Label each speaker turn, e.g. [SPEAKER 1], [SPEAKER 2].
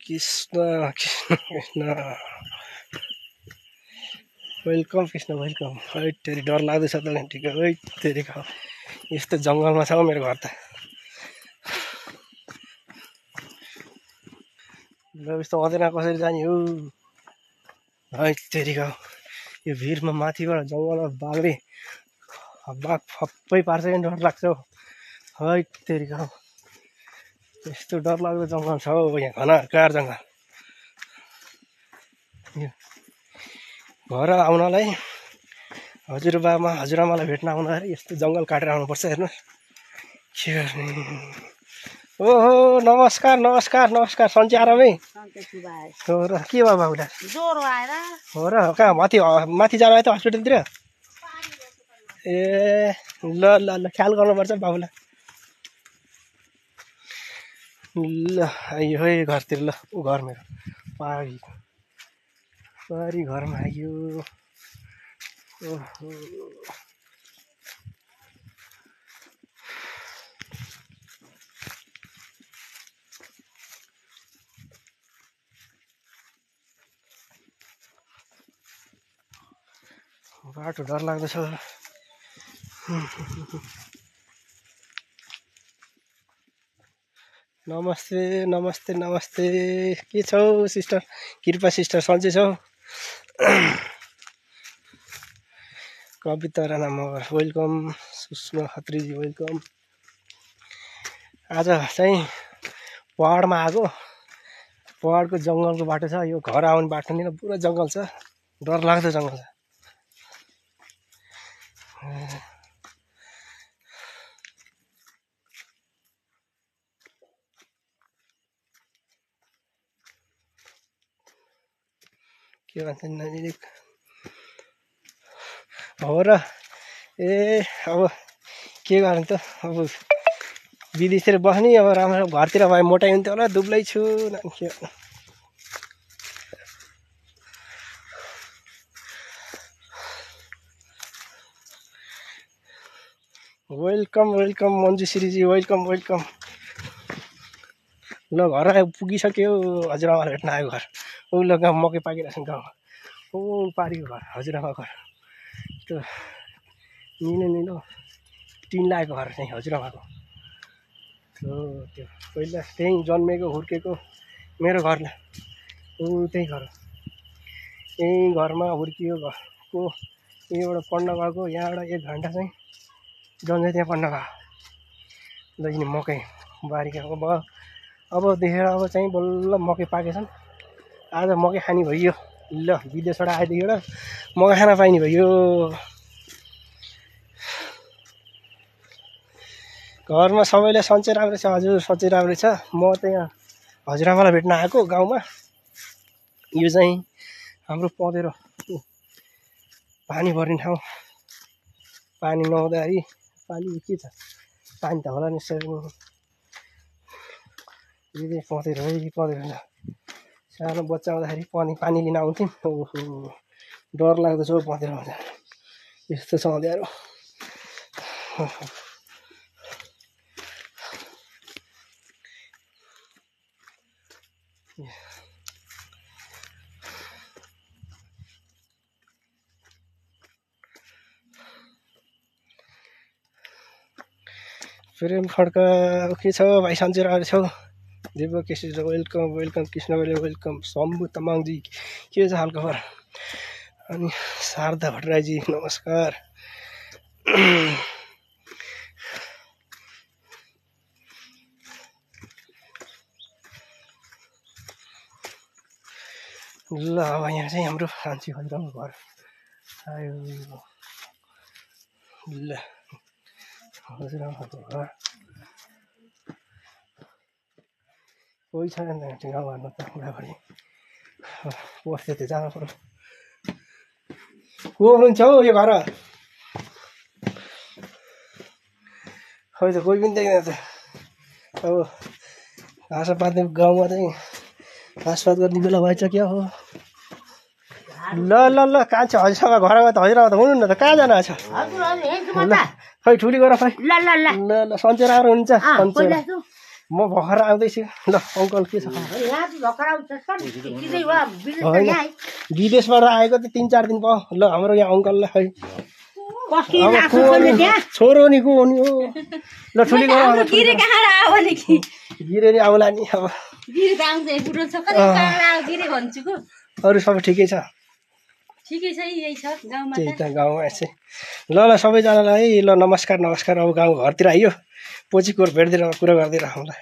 [SPEAKER 1] Krishna Krishna Krishna welcome Krishna welcome. है तेरि डर लाग्दैछ त ठिक है तेरि खाऊ यस्तो जङ्गलमा छ मेरो घर त। ल यस्तो अँधेर कसरी जाने हो है तेरि खाऊ। यो भिरमा माथिबाट जङ्गलमा बाघले बाघ फप्पै पार्छ नि डर लाग्छ है तेरि खाऊ। यस्तो डर लाग्दो जङ्गल छ हौ यहाँ घनाकार जङ्गल। घर आउनलाई हजुरबामा हजुरआमालाई भेट्न आउँदाखेरि यस्तो जङ्गल काटेर आउनुपर्छ। हेर्नु के गर्ने। ओहो नमस्कार नमस्कार नमस्कार सन्चै आरामै हो र के भयो बाबुलाई
[SPEAKER 2] ज्वरो आएर
[SPEAKER 1] हो र कहाँ माथि माथि जानु आयो त हस्पिटलतिर ए ल ल ल ख्याल गर्नुपर्छ बाबुलाई ल आइयो है घरतिर ल ऊ घर मेरो पारी पारी घरमा आइयो। ओहो बाटो डर लाग्दछ। नमस्ते नमस्ते नमस्ते के छौ सिस्टर कृपा सिस्टर सन्चै छौ। कविता राणा मगर वेलकम। सुषमा खत्रीजी वेलकम। आज चाहिँ पहाडमा आएको पहाडको जङ्गलको बाटो छ यो घर आउने बाटो नि पुरा जङ्गल छ डर लाग्दो जङ्गल छ। के भन्छ नानी हो र ए अब के गर्ने त अब विदेशतिर बस्ने अब राम्रो घरतिर भए मोटाइ हुन्थ्यो होला दुब्लै छु के वेलकम वेलकम मञ्जुश्रीजी वेलकम वेलकम। ल घर आयो पुगिसक्यो हजुरआमालाई भेट्न आयो घर ऊ ल गाउँ मकै पाकिरहेको छ गाउँमा ऊ पारीको घर हजुरआमा घर त्यो निलो निलो टिन लागेको घर चाहिँ हजुरआमाको हो त्यो पहिला त्यहीँ जन्मेको हुर्केको मेरो घर ऊ त्यही घर यही घरमा हुर्कियो घरको यहीँबाट पढ्न गएको यहाँबाट 1 घन्टा चाहिँ जन्मै त्यहाँ पढ्न गयो। ल यिनी मकै बारीको अब देखेर अब चाहिँ बल्ल मकै पाकेछन् आज मकै खाने भइयो। ल विदेशबाट आएदेखिबाट मकै खान पाइने भइयो। घरमा सबैले सन्चै राम्रो छ हजुर सन्चै राम्रो छ। म त यहाँ हजुरआमालाई भेट्न आएको गाउँमा। यो चाहिँ हाम्रो पँधेरो पानी भर्ने ठाउँ पानी नहुँदाखेरि पानी के छ पानी त होला नि यसरी यो चाहिँ पँधेरो है पँधेरो सानो बच्चा हुँदाखेरि पानी लिन आउँथ्यौँ। ओहो डर लाग्दो छ पँधेरो हुँदा यस्तो छ अँध्यारो। प्रेम खड्का के छ भाइ सन्चै रहेको छौ। Devkeshi welcome welcome Krishna welcome. Shambhu तामाङजी के छ हालखबर। अनि शारदा भट्टराईजी नमस्कार। ल अब यहाँ चाहिँ हाम्रो कान्छी हजुरआमा घर आयो। ल हजुरआमाको घर कोही छैन गाउँघरमा त बुढाबुढी बस्दै थियो जानु पर्यो। को हुनुहुन्छ हौ यो घर खै त कोही पनि देख्दैन त। अब घाँस पात्ने गाउँमा चाहिँ घाँसपात गर्ने बेला भएछ क्या हो। ल ल ल कहाँ छ हजुरआमा घरमा त हजुरआमा त हुनु न त कहाँ जानु छ खै ठुली गर खै ल ल ल ल सन्चै राम्रो हुन्छ सन्चै म भर्खर आउँदैछु ल अङ्कल के छ विदेशबाट आएको त 3-4 दिन भयो ल हाम्रो यहाँ अङ्कललाई खै छोरो नि को हुने हो ल ठुली गिरे नि आउला नि अब अरू सबै ठिकै छ त्यही त गाउँमा यसै ल सबैजनालाई ल नमस्कार अब गाउँ घरतिर आइयो पछि कोर भेट्दै कुरा गर्दै रहौँला